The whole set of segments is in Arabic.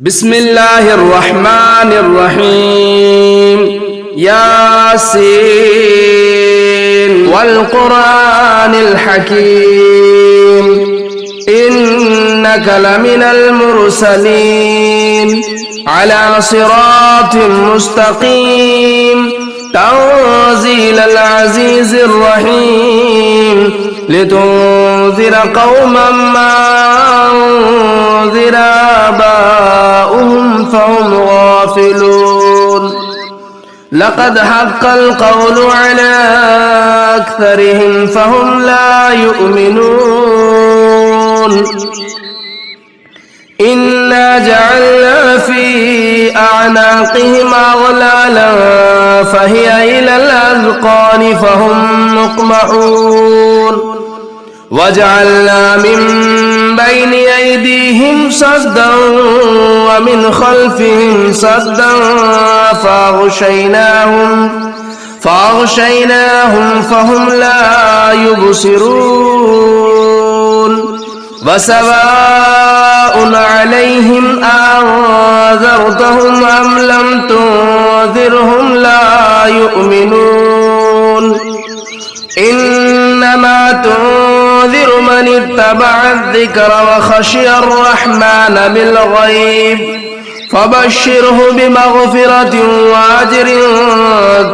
بسم الله الرحمن الرحيم ياسين والقرآن الحكيم إنك لمن المرسلين على صراط مستقيم تنزيل العزيز الرحيم لتنذر قوما ما أنذر آباؤهم فهم غافلون لقد حق القول على أكثرهم فهم لا يؤمنون إنا جعلنا في أعناقهم أغلالا فهي إلى الأذقان فهم مقمحون وجعلنا من بين أيديهم سدا ومن خلفهم سدا فأغشيناهم فهم لا يبصرون وسواء عليهم أنذرتهم أم لم تنذرهم لا يؤمنون إنما تنذر من اتبع الذكر وخشي الرحمن بالغيب فبشره بمغفرة وأجر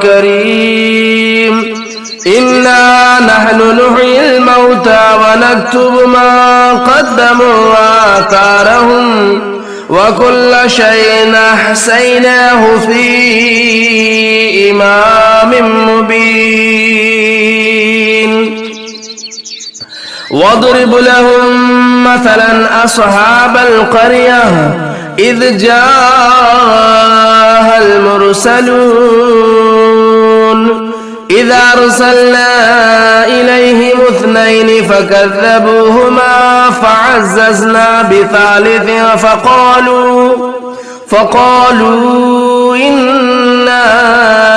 كريم إنا نحن نحيي الموتى ونكتب ما قدموا وآثارهم وكل شيء أحصيناه في إمام مبين واضرب لهم مثلا أصحاب القرية إذ جاءها المرسلون إذا أرسلنا إليهم 2 فكذبوهما فعززنا بثالث فقالوا إنا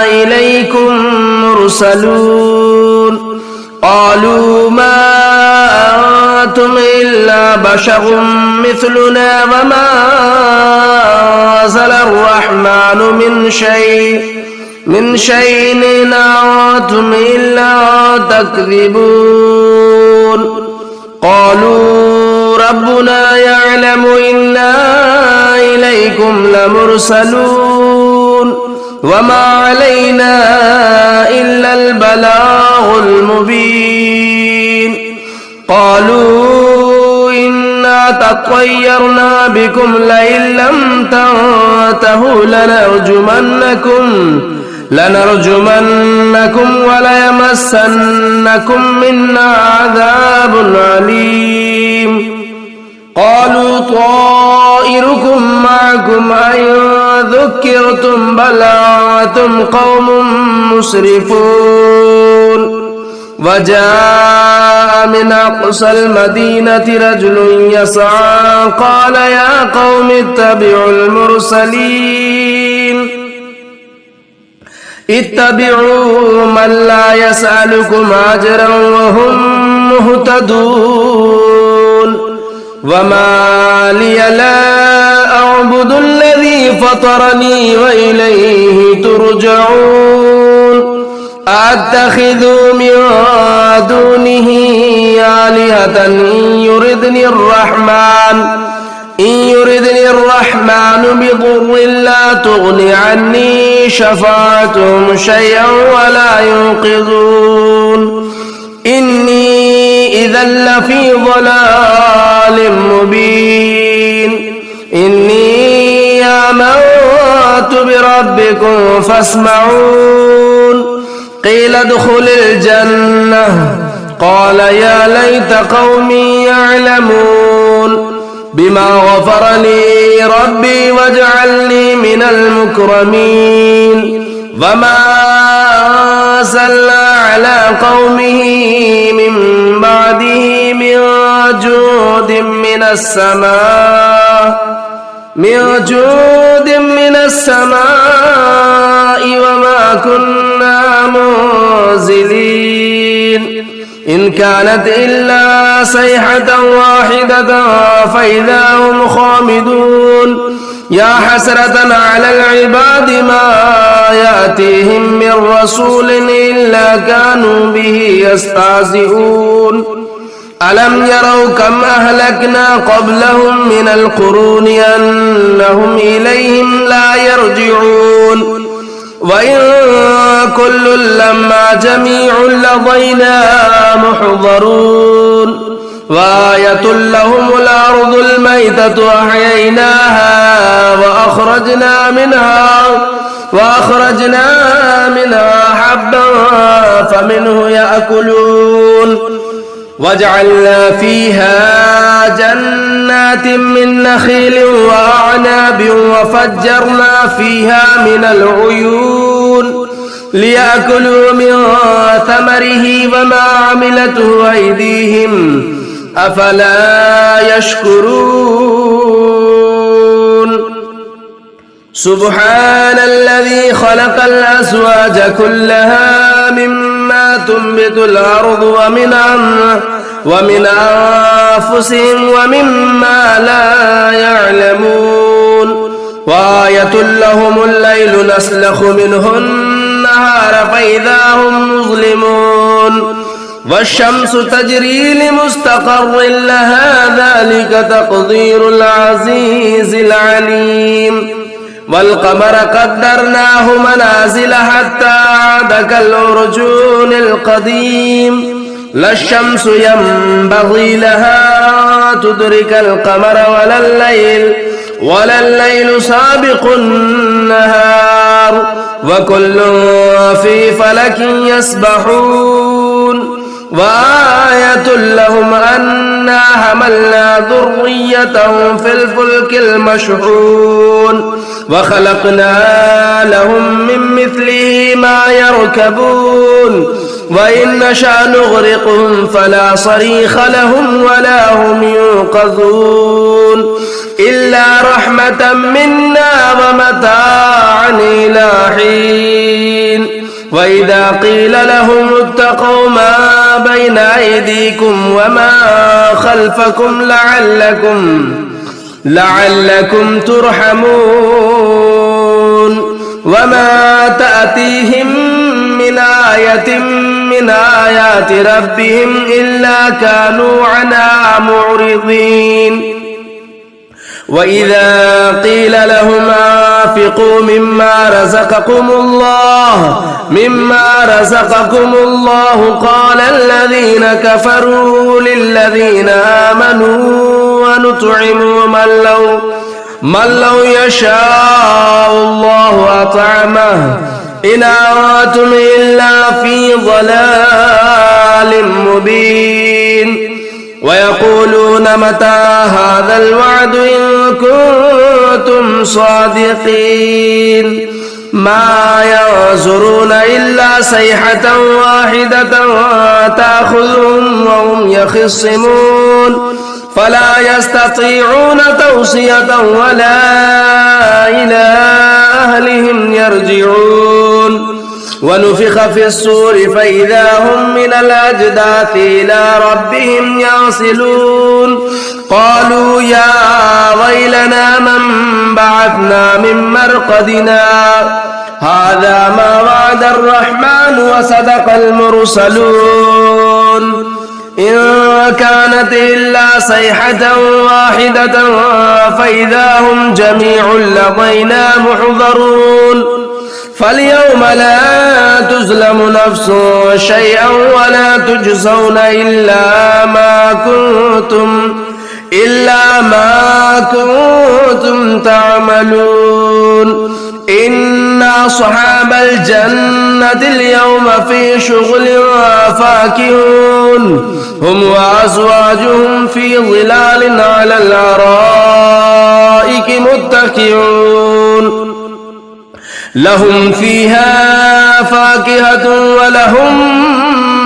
إليكم مرسلون قالوا ما أنتم إلا بشر مثلنا وما أنزل الرحمن من شيء إن أنتم إلا تكذبون قالوا ربنا يعلم إنا إليكم لمرسلون وما علينا إلا البلاغ المبين قالوا إنا تطيرنا بكم لئن لم تنتهوا لنرجمنكم وليمسنكم منا عذاب عليم قالوا طائركم معكم أئن ذكرتم بل أنتم قوم مسرفون وجاء من أقصى المدينة رجل يسعى قال يا قوم اتبعوا المرسلين اتبعوا من لا يسألكم أجرا وهم مهتدون وما لي لا أعبد الذي فطرني وإليه ترجعون أتخذ من دونه آلهة إن يردني الرحمن بضر لا تغن عني شفاعتهم شيئا ولا ينقذون إني إذا لفي ضلال مبين إني آمنت بربكم فاسمعون قيل ادخل الجنة قال يا ليت قومي يعلمون بما غفر لي ربي واجعلني من المكرمين وما أرسلنا على قومه من بعده من جود من السماء وما كنا منزلين إن كانت إلا صيحة واحدة فإذا هم خامدون يا حسرة على العباد ما يأتيهم من رسول إلا كانوا به يستهزئون ألم يروا كم أهلكنا قبلهم من القرون أنهم إليهم لا يرجعون وإن كل لما جميع لدينا محضرون وآية لهم الأرض الميتة أحييناها وأخرجنا منها حبا فمنه يأكلون وجعلنا فيها جنات من نخيل وأعناب وفجرنا فيها من العيون ليأكلوا من ثمره وما عملته أيديهم أفلا يشكرون سبحان الذي خلق الأزواج كلها مما تنبت الأرض ومن أنفسهم ومما لا يعلمون وآية لهم الليل نسلخ منه النهار فإذا هم مظلمون والشمس تجري لمستقر لها ذلك تقدير العزيز العليم والقمر قدرناه منازل حتى عاد كالعرجون القديم لا الشمس ينبغي لها تدرك القمر ولا الليل سابق النهار وكل في فلك يسبحون وآية لهم أنا حملنا ذريتهم في الفلك المشحون وخلقنا لهم من مثله ما يركبون وإن نشأ نغرقهم فلا صريخ لهم ولا هم ينقذون إلا رحمة منا ومتاعا إلى حين وإذا قيل لهم اتقوا ما بين أيديكم وما خلفكم لعلكم ترحمون وما تأتيهم من آية من آيات ربهم إلا كانوا عنها معرضين وإذا قيل لهم أنفقوا مما رزقكم الله قال الذين كفروا للذين آمنوا ونطعم من لو يشاء الله أطعمه إن أنتم إلا في ضلال مبين ويقولون متى هذا الوعد إن كنتم صادقين ما ينظرون إلا صيحة واحدة تأخذهم وهم يخصمون فلا يستطيعون توصية ولا إلى أهلهم يرجعون ونفخ في الصور فإذا هم من الأجداث إلى ربهم يصلون قالوا يا ويلنا من بعثنا من مرقدنا هذا ما وعد الرحمن وصدق المرسلون إن كانت إلا صيحة واحدة فإذا هم جميع لدينا محضرون فاليوم لا تظلم نفس شيئا ولا تجزون إلا ما كنتم تعملون إن أصحاب الجنة اليوم في شغل فاكهون هم وأزواجهم في ظلال على الأرائك متكئون لهم فيها فاكهة ولهم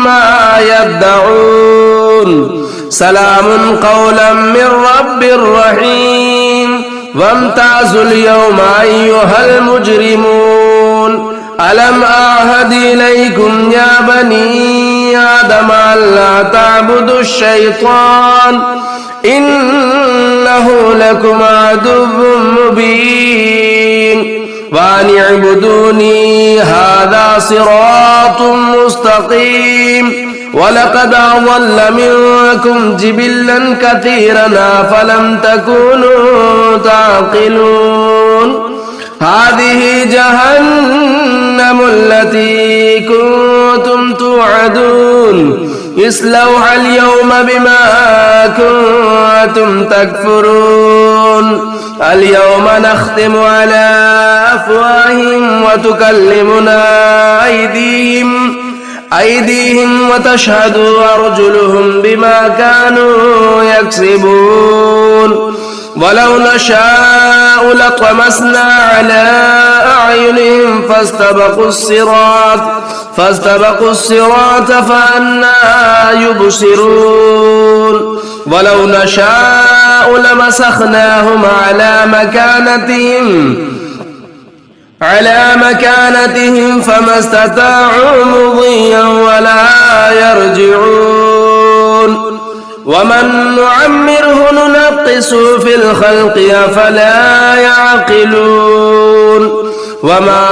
ما يدعون سلام قولا من رب رحيم وامتازوا اليوم أيها المجرمون ألم أعهد إليكم يا بني آدم ألا تعبدوا الشيطان إنه لكم عدو مبين أن اعبدوني هذا صراط مستقيم ولقد أضل منكم جبلا كثيرا أفلم تكونوا تعقلون هذه جهنم التي كنتم توعدون اصلوها اليوم بما كنتم تكفرون اليوم نختم على أفواههم وتكلمنا أيديهم وتشهد أرجلهم بما كانوا يكسبون ولو نشاء لطمسنا على أعينهم فاستبقوا الصراط فأنى يبصرون ولو نشاء لمسخناهم على مكانتهم فما استطاعوا مضيا ولا يرجعون ومن نعمره ننقص في الخلق أفلا يعقلون وما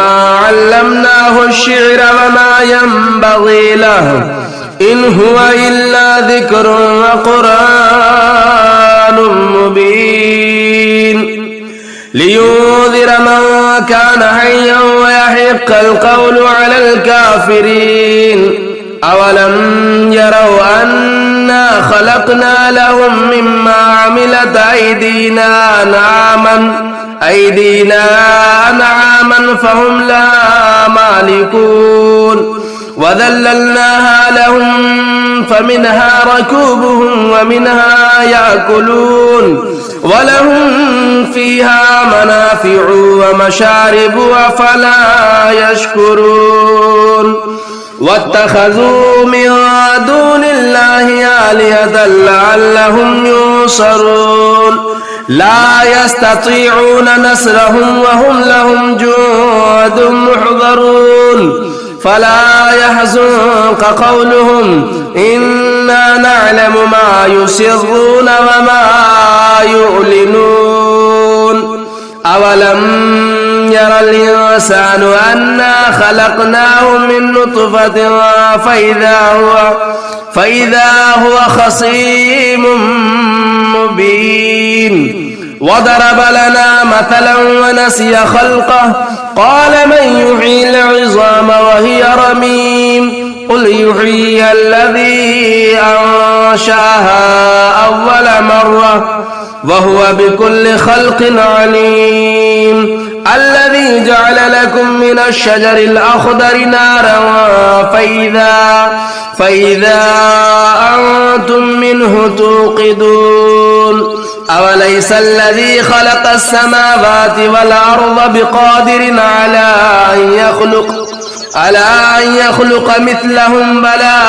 علمناه الشعر وما ينبغي له إن هو إلا ذكر وقرآن مبين لينذر من كان حيا ويحق القول على الكافرين أولم يروا أنا خلقنا لهم مما عملت أيدينا أنعاما فهم لا مالكون وذللناها لهم فمنها ركوبهم ومنها يأكلون ولهم فيها منافع ومشارب أفلا يشكرون واتخذوا من دون الله آلهة لعلهم ينصرون لا يستطيعون نصرهم وهم لهم جند محضرون فلا يحزنك قولهم إنا نعلم ما يسرون وما يعلنون أولم ير الإنسان أنا خلقناه من نطفة فإذا هو خصيم مبين وضرب لنا مثلا ونسي خلقه قال من يحيي العظام وهي رميم قل يحيي الذي أنشأها أول مرة وهو بكل خلق عليم الذي جعل لكم من الشجر الأخضر نارا فإذا أنتم منه توقدون أوليس الذي خلق السماوات والأرض بقادر على أن يخلق مثلهم بلى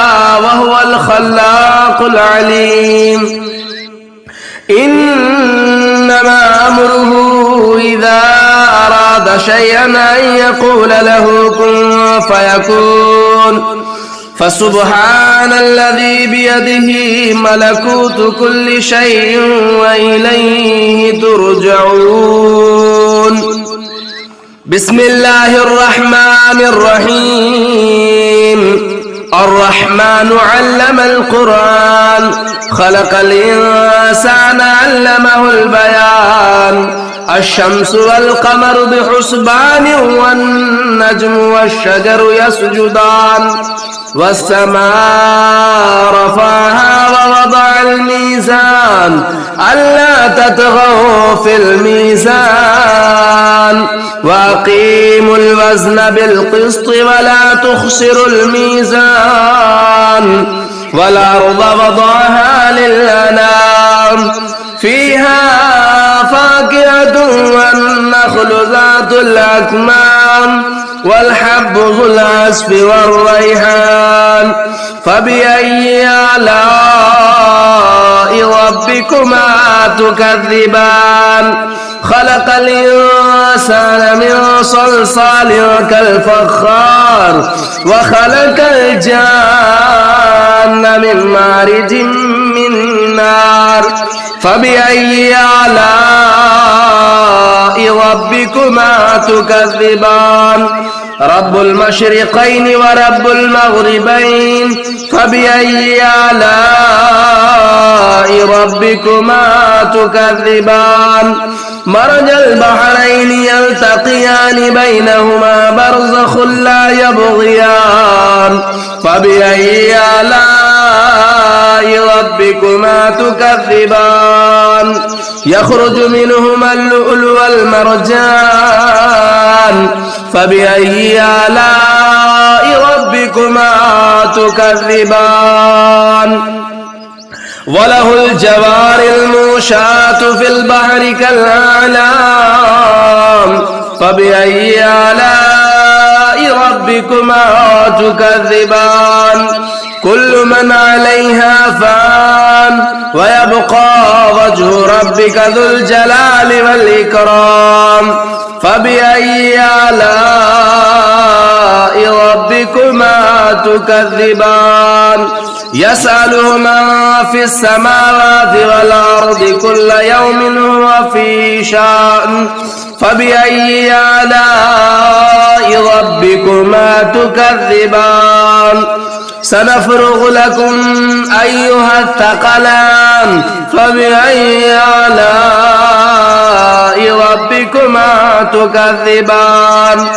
وهو الخلاق العليم إنما أمره إذا أراد شيئا أن يقول له كن فيكون فسبحان الذي بيده ملكوت كل شيء وإليه ترجعون بسم الله الرحمن الرحيم الرحمن علم القرآن خلق الإنسان علمه البيان الشمس والقمر بحسبان والنجم والشجر يسجدان والسماء رفعها ووضع الميزان ألا تطغوا في الميزان وأقيموا الوزن بالقسط ولا تخسروا الميزان والأرض وضعها للأنام فيها فاكهة والنخل ذات الأكمام والحب ذو العصف والريحان فبأي آلاء ربكما تكذبان خلق الإنسان من صلصال كالفخار وخلق الجان من مارج من نار فبأي آلاء ربكما تكذبان رب المشرقين ورب المغربين فبأي آلاء ربكما تكذبان مرج البحرين يلتقيان بينهما برزخ لا يبغيان فبأي آلاء ربكما تكذبان يخرج منهما اللؤلؤ والمرجان فبأي آلاء ربكما تكذبان وله الجوار المنشآت في البحر كالأعلام فبأي آلاء ربكما تكذبان كل من عليها فان ويبقى وجه ربك ذو الجلال والإكرام فبأي آلاء ربكما تكذبان يسأله من في السماوات والأرض كل يوم هو في شأن فبأي آلاء ربكما تكذبان سنفرغ لكم أيها الثقلان فبأي آلاء ربكما تكذبان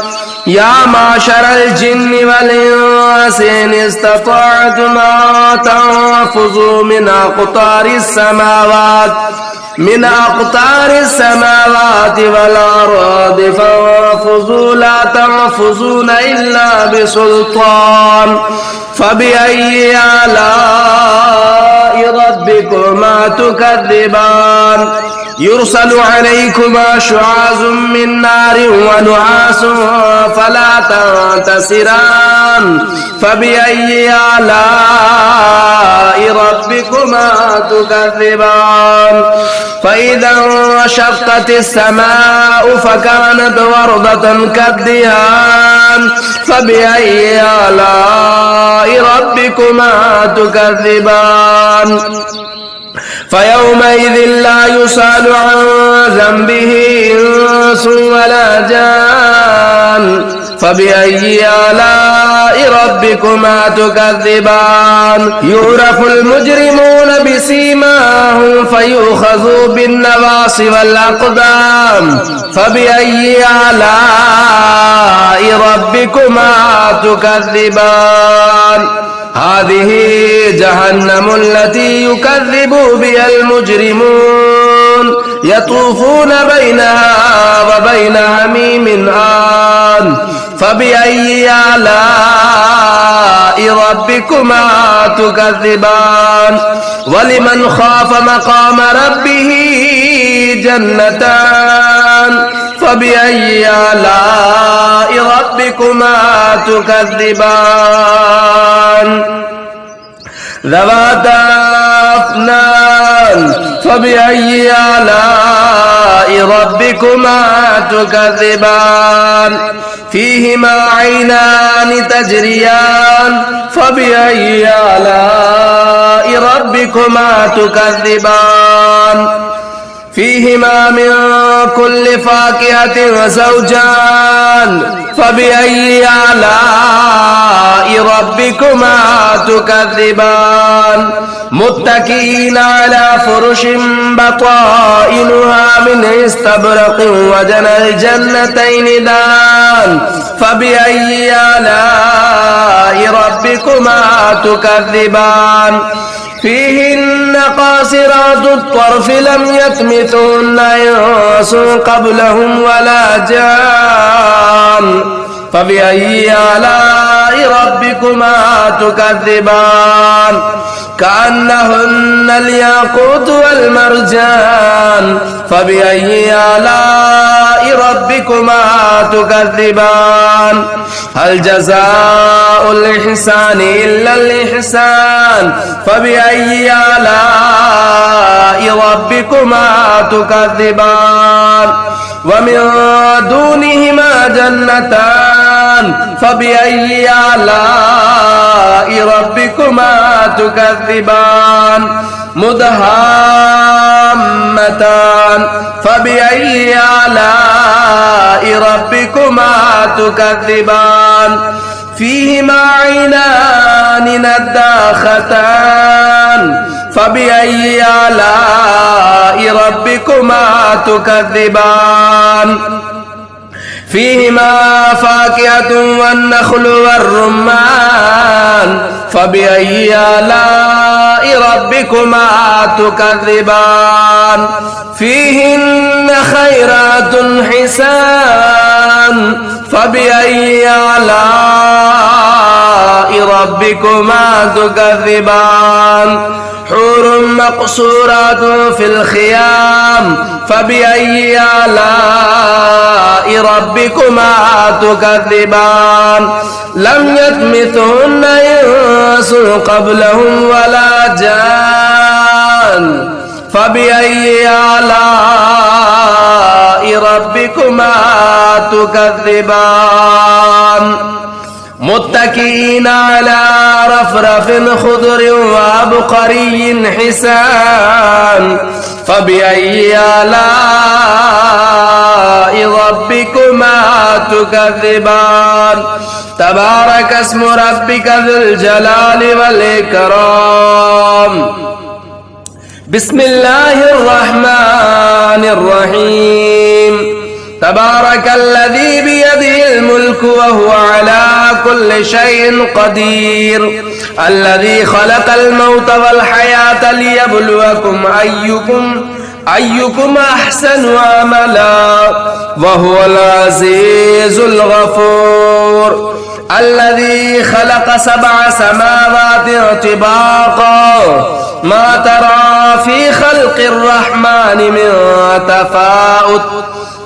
يا معشر الجن والإنس إن استطعتم أن تنفذوا من أقطار السماوات والأرض فانفذوا لا تنفذون إلا بسلطان فبأي آلاء ربكما تكذبان يرسل عليكما شعاظ من نار ونحاس فلا تنتصران فبأي آلاء ربكما تكذبان فإذا انشقت السماء فكانت وردة كالدهان فبأي آلاء ربكما تكذبان فيومئذ لا يسأل عن ذنبه إنس ولا جان فبأي آلاء ربكما تكذبان يعرف المجرمون بسيماهم فيؤخذوا بالنواصي والأقدام فبأي آلاء ربكما تكذبان هذه جهنم التي يكذب بها المجرمون يطوفون بينها وبين حميم آن فبأي آلاء ربكما تكذبان ولمن خاف مقام ربه جنتان فبأي آلاء ربكما تكذبان ذواتا أفنان فبأي آلاء ربكما تكذبان فيهما عينان تجريان فبأي آلاء ربكما تكذبان فيهما من كل فاكهة زوجان فبأي آلاء ربكما تكذبان متكئين على فرش بطائنها من استبرق وجنى الجنتين دان فبأي آلاء ربكما تكذبان فيهن قاصرات الطرف لم يطمثهن إنس قبلهم ولا جان فبأي آلاء ربكما تكذبان كأنهن الياقوت والمرجان فبأي آلاء ربكما تكذبان هل جزاء الإحسان إلا الإحسان فبأي آلاء ربكما تكذبان ومن دونهما جنتان فبأي آلاء ربكما تكذبان مدهامتان فبأي آلاء ربكما تكذبان فيهما عينان نضاختان فبأي آلاء ربكما تكذبان فيهما فاكهة والنخل والرمان فبأي آلاء ربكما تكذبان فيهن خيرات حسان فبأي آلاء ربكما تكذبان حور مقصورات في الخيام فبأي آلاء ربكما تكذبان لم يطمثهن إنس قبلهم ولا جان فبأي آلاء ربكما تكذبان متكئين على رفرف خضر وعبقري حسان فبأي آلاء ربكما تكذبان تبارك اسم ربك ذو الجلال والإكرام بسم الله الرحمن الرحيم تبارك الذي بيده الملك وهو على كل شيء قدير الذي خلق الموت والحياة ليبلوكم أيكم أحسن عملا وهو العزيز الغفور الذي خلق 7 سماوات طباقا ما ترى في خلق الرحمن من تفاؤت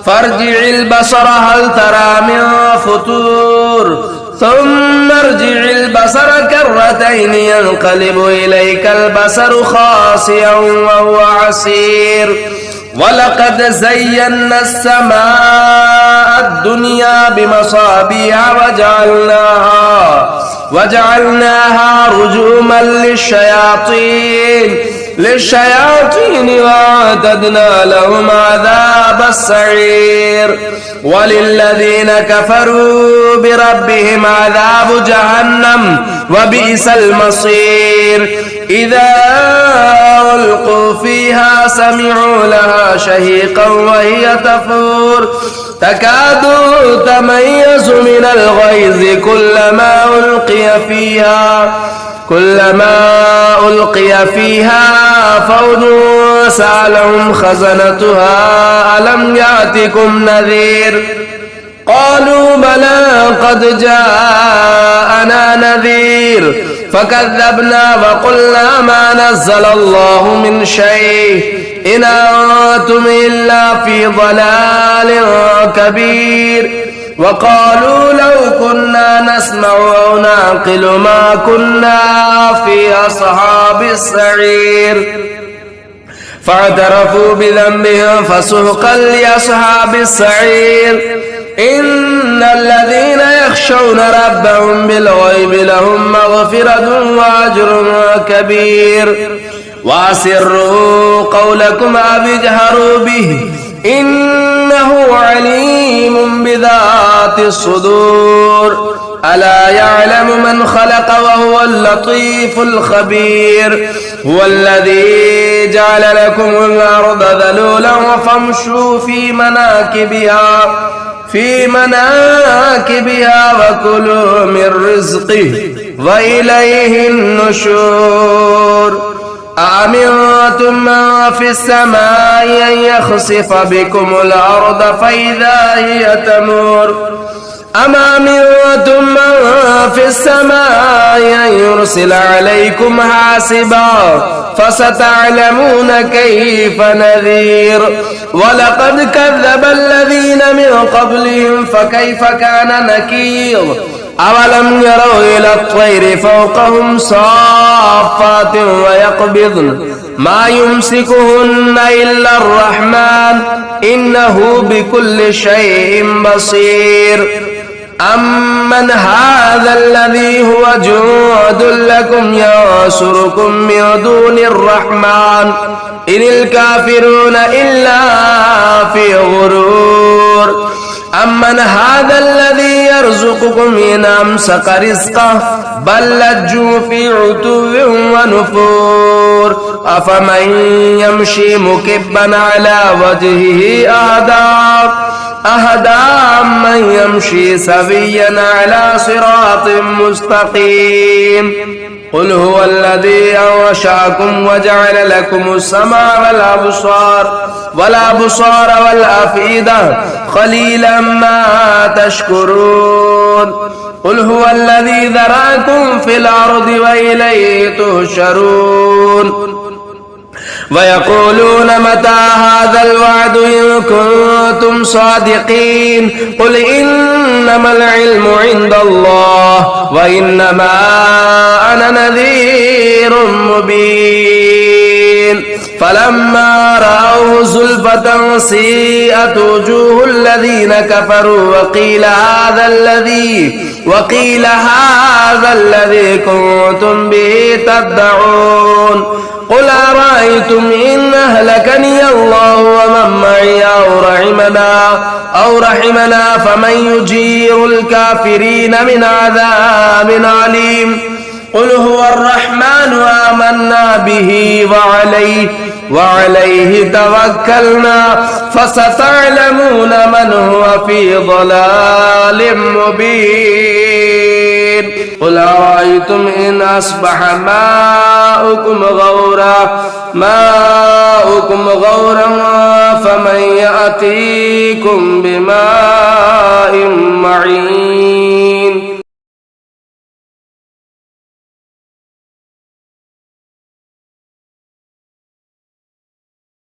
فارجع البصر هل ترى من فطور ثم ارجع البصر كرتين ينقلب إليك البصر خاسئا وهو عسير ولقد زينا السماء الدنيا بمصابيح وجعلناها رجوما للشياطين وأعتدنا لهم عذاب السعير وللذين كفروا بربهم عذاب جهنم وبئس المصير إذا ألقوا فيها سمعوا لها شهيقا وهي تفور تكاد تميز من الغيظ كلما ألقي فيها فوج سألهم خزنتها ألم يأتكم نذير قالوا بلى قد جاءنا نذير فكذبنا وقلنا ما نزل الله من شيء إن أنتم إلا في ضلال كبير وقالوا لو كنا نسمع أو نعقل ما كنا في أصحاب السعير فاعترفوا بذنبهم فسحقا لأصحاب السعير إن الذين يخشون ربهم بالغيب لهم مغفرة وأجر كبير وأسروا قولكم أو اجهروا به إنه عليم بذات الصدور ألا يعلم من خلق وهو اللطيف الخبير هو الذي جعل لكم الأرض ذلولا فامشوا في مناكبها وكلوا من رزقه وإليه النشور أأمنتم من في السماء أن يخسف بكم الأرض فإذا هي تمور أم أمنتم من في السماء أن يرسل عليكم حاسبا فستعلمون كيف نذير ولقد كذب الذين من قبلهم فكيف كان نكير أولم يروا إلى الطير فوقهم صافات ويقبضن ما يمسكهن إلا الرحمن إنه بكل شيء بصير أمن هذا الذي هو جند لكم ينصركم من دون الرحمن إن الكافرون إلا في غرور أمن هذا الذي يرزقكم إن أمسك رزقه بل لجوا في عتو ونفور أفمن يمشي مكبا على وجهه أهدى من يمشي سويا على صراط مستقيم قل هو الذي أنشأكم وجعل لكم السمع والأبصار والأفئدة قليلا ما تشكرون قل هو الذي ذراكم في الأرض وإليه تحشرون ويقولون متى هذا الوعد إن كنتم صادقين قل إنما العلم عند الله وإنما أنا نذير مبين فلما رأوه زلفة سيئت وجوه الذين كفروا وقيل هذا الذي كنتم به تدعون قل أرأيتم إن أهلكني الله ومن معي أو رحمنا فمن يجير الكافرين من عذاب عليم قل هو الرحمن آمنا به وعليه توكلنا فستعلمون من هو في غلال مبين قل أرأيتم إن أصبح ماؤكم غورا فمن يأتيكم بماء معين